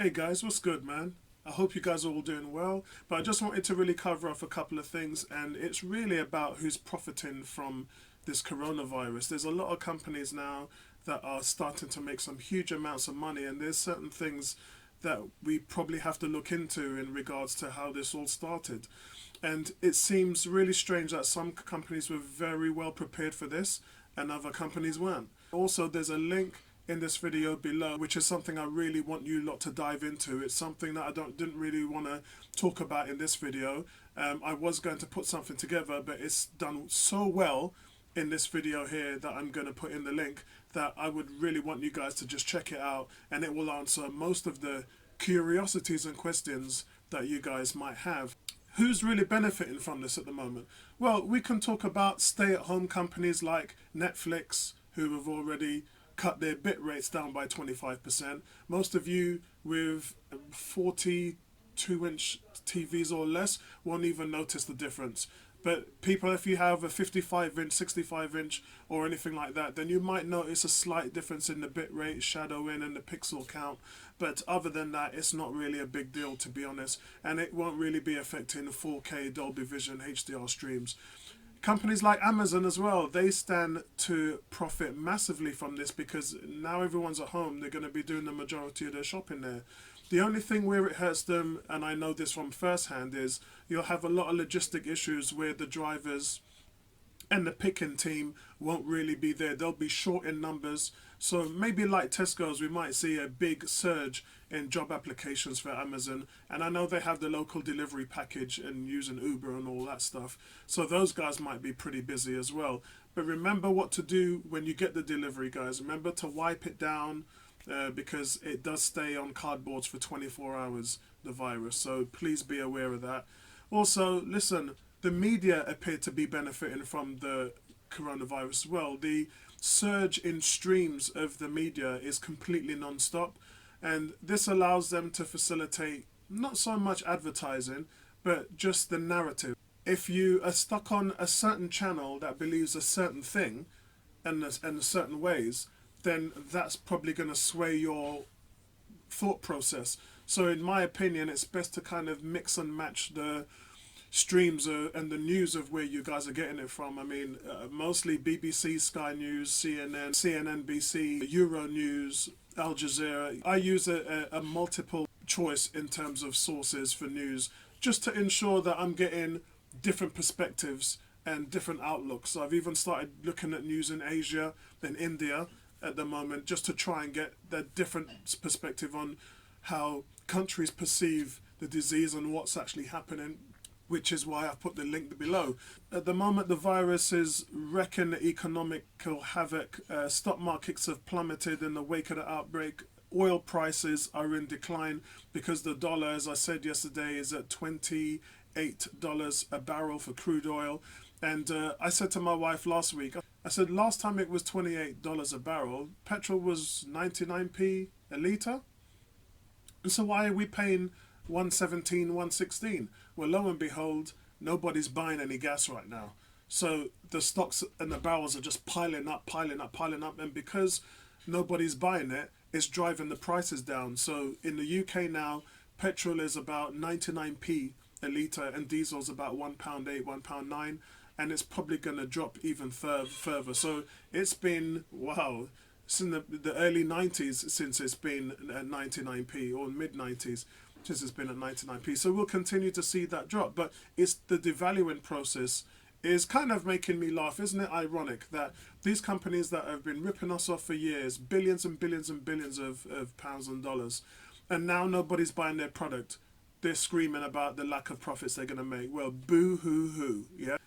Hey guys, what's good, man? I hope you guys are all doing well, but I just wanted to really cover off a couple of things, and it's really about who's profiting from this coronavirus. There's a lot of companies now that are starting to make some huge amounts of money, and there's certain things that we probably have to look into in regards to how this all started. And it seems really strange that some companies were very well prepared for this and other companies weren't. Also, there's a link in this video below, which is something I really want you lot to dive into. It's something that didn't really want to talk about in this video. I was going to put something together, but it's done so well in this video here that I'm going to put in the link that I would really want you guys to just check it out, and it will answer most of the curiosities and questions that you guys might have. Who's really benefiting from this at the moment? Well, we can talk about stay-at-home companies like Netflix, who have already cut their bit rates down by 25%. Most of you with 42-inch TVs or less won't even notice the difference. But people, if you have a 55-inch, 65-inch or anything like that, then you might notice a slight difference in the bit rate, shadowing and the pixel count. But other than that, it's not really a big deal, to be honest. And it won't really be affecting 4K Dolby Vision HDR streams. Companies like Amazon as well, they stand to profit massively from this because now everyone's at home, they're going to be doing the majority of their shopping there. The only thing where it hurts them, and I know this from first hand, is you'll have a lot of logistic issues where the drivers and the picking team won't really be there. They'll be short in numbers. So maybe like Tesco's, we might see a big surge in job applications for Amazon. And I know they have the local delivery package and using Uber and all that stuff. So those guys might be pretty busy as well. But remember what to do when you get the delivery, guys. Remember to wipe it down because it does stay on cardboards for 24 hours, the virus. So please be aware of that. Also, listen, the media appear to be benefiting from the coronavirus as well. The surge in streams of the media is completely non-stop, and this allows them to facilitate not so much advertising, but just the narrative. If you are stuck on a certain channel that believes a certain thing and certain ways, then that's probably going to sway your thought process. So in my opinion, it's best to kind of mix and match the streams and the news of where you guys are getting it from. I mean, mostly BBC, Sky News, CNN, CNNBC, Euronews, Al Jazeera. I use a multiple choice in terms of sources for news just to ensure that I'm getting different perspectives and different outlooks. So I've even started looking at news in Asia and India at the moment just to try and get that different perspective on how countries perceive the disease and what's actually happening, which is why I've put the link below. At the moment, the virus is wrecking economical havoc. Stock markets have plummeted in the wake of the outbreak. Oil prices are in decline because the dollar, as I said yesterday, is at $28 a barrel for crude oil. And I said to my wife last week, I said, last time it was $28 a barrel, petrol was 99p a litre. And so why are we paying 117, 116? Well, lo and behold, nobody's buying any gas right now. So the stocks and the barrels are just piling up. And because nobody's buying it, it's driving the prices down. So in the UK now, petrol is about 99p a litre and diesel's about £1.8, £1.9. And it's probably going to drop even further. So it's been, wow, it's in the early 90s since it's been at 99p, or mid-90s since it's been at 99p. So we'll continue to see that drop. But it's the devaluing process is kind of making me laugh. Isn't it ironic that these companies that have been ripping us off for years, billions and billions and billions of pounds and dollars, and now nobody's buying their product, they're screaming about the lack of profits they're going to make. Well, boo-hoo-hoo, yeah?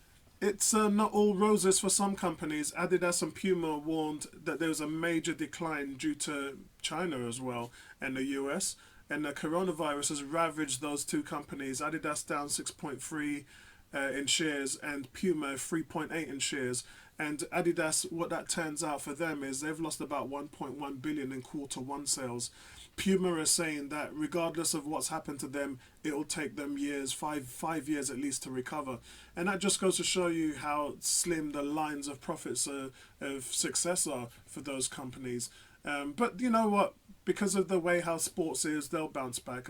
It's not all roses for some companies. Adidas and Puma warned that there was a major decline due to China as well and the US. And the coronavirus has ravaged those two companies. Adidas down 6.3 in shares and Puma 3.8 in shares. And Adidas, what that turns out for them is they've lost about 1.1 billion in Q1 sales. Puma is saying that regardless of what's happened to them, it will take them years, five years at least, to recover. And that just goes to show you how slim the lines of profits of success are for those companies. But you know what? because of the way how sports is, they'll bounce back.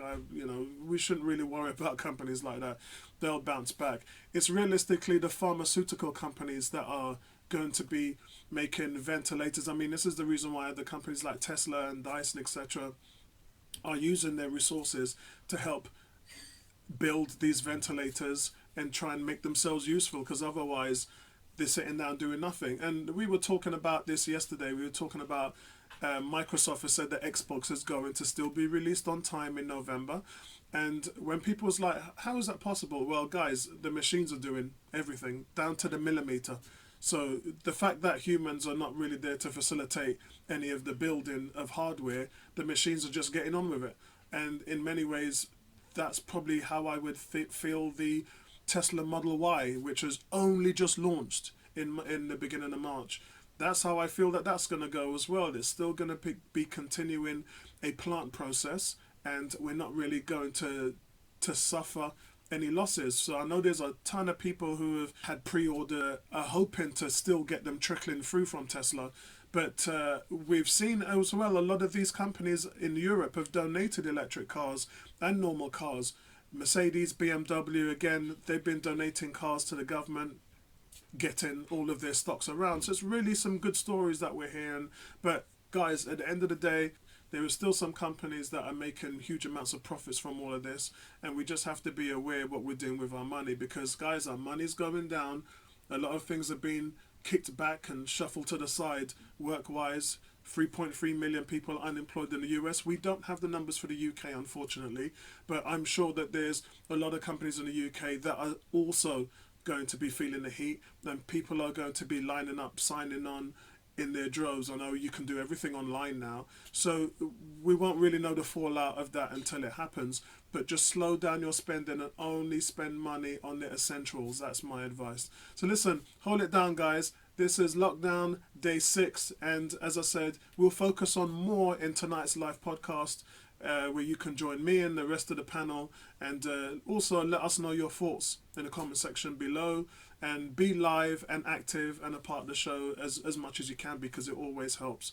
We shouldn't really worry about companies like that. They'll bounce back. It's realistically the pharmaceutical companies that are going to be making ventilators. I mean, this is the reason why the companies like Tesla and Dyson, etc., are using their resources to help build these ventilators and try and make themselves useful, because otherwise they're sitting down doing nothing. And we were talking about this yesterday. We were talking about Microsoft has said that Xbox is going to still be released on time in November. And when people was like, how is that possible? Well, guys, the machines are doing everything down to the millimeter. So the fact that humans are not really there to facilitate any of the building of hardware, the machines are just getting on with it. And in many ways, that's probably how I would feel the Tesla Model Y, which was only just launched in the beginning of March. That's how I feel that that's going to go as well. It's still going to be continuing a plant process, and we're not really going to suffer any losses. So I know there's a ton of people who have had pre-order, are hoping to still get them trickling through from Tesla. But we've seen as well a lot of these companies in Europe have donated electric cars and normal cars. Mercedes, BMW, again, they've been donating cars to the government, getting all of their stocks around. So it's really some good stories that we're hearing. But guys, at the end of the day, there are still some companies that are making huge amounts of profits from all of this, and we just have to be aware of what we're doing with our money, because guys, our money's going down. A lot of things are being kicked back and shuffled to the side work-wise. 3.3 million people unemployed in the US. We don't have the numbers for the UK, unfortunately, but I'm sure that there's a lot of companies in the UK that are also going to be feeling the heat, and people are going to be lining up, signing on in their droves. I know you can do everything online now, so we won't really know the fallout of that until it happens. But just slow down your spending and only spend money on the essentials. That's my advice. So listen, hold it down, guys. This is lockdown day 6, and as I said, we'll focus on more in tonight's live podcast, where you can join me and the rest of the panel, and also let us know your thoughts in the comment section below, and be live and active and a part of the show as much as you can, because it always helps.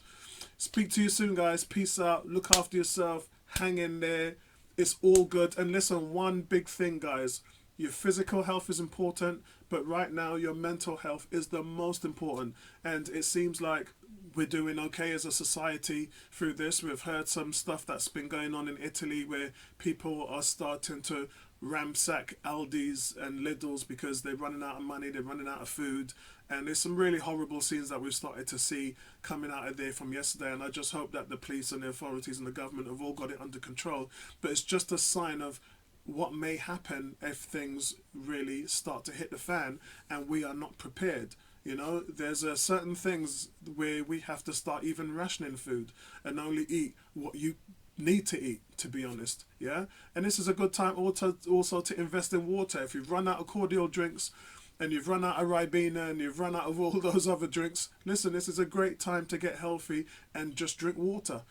Speak to you soon, guys. Peace out. Look after yourself. Hang in there. It's all good. And listen, one big thing, guys. Your physical health is important, but right now your mental health is the most important. And it seems like we're doing okay as a society through this. We've heard some stuff that's been going on in Italy, where people are starting to ransack Aldi's and Lidl's because they're running out of money, they're running out of food. And there's some really horrible scenes that we've started to see coming out of there from yesterday. And I just hope that the police and the authorities and the government have all got it under control. But it's just a sign of what may happen if things really start to hit the fan and we are not prepared. You know, there's certain things where we have to start even rationing food and only eat what you need to eat, to be honest. Yeah. And this is a good time also to invest in water. If you've run out of cordial drinks and you've run out of Ribena and you've run out of all those other drinks, listen, this is a great time to get healthy and just drink water.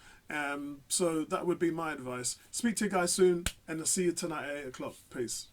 So that would be my advice. Speak to you guys soon, and I'll see you tonight at 8 o'clock. Peace.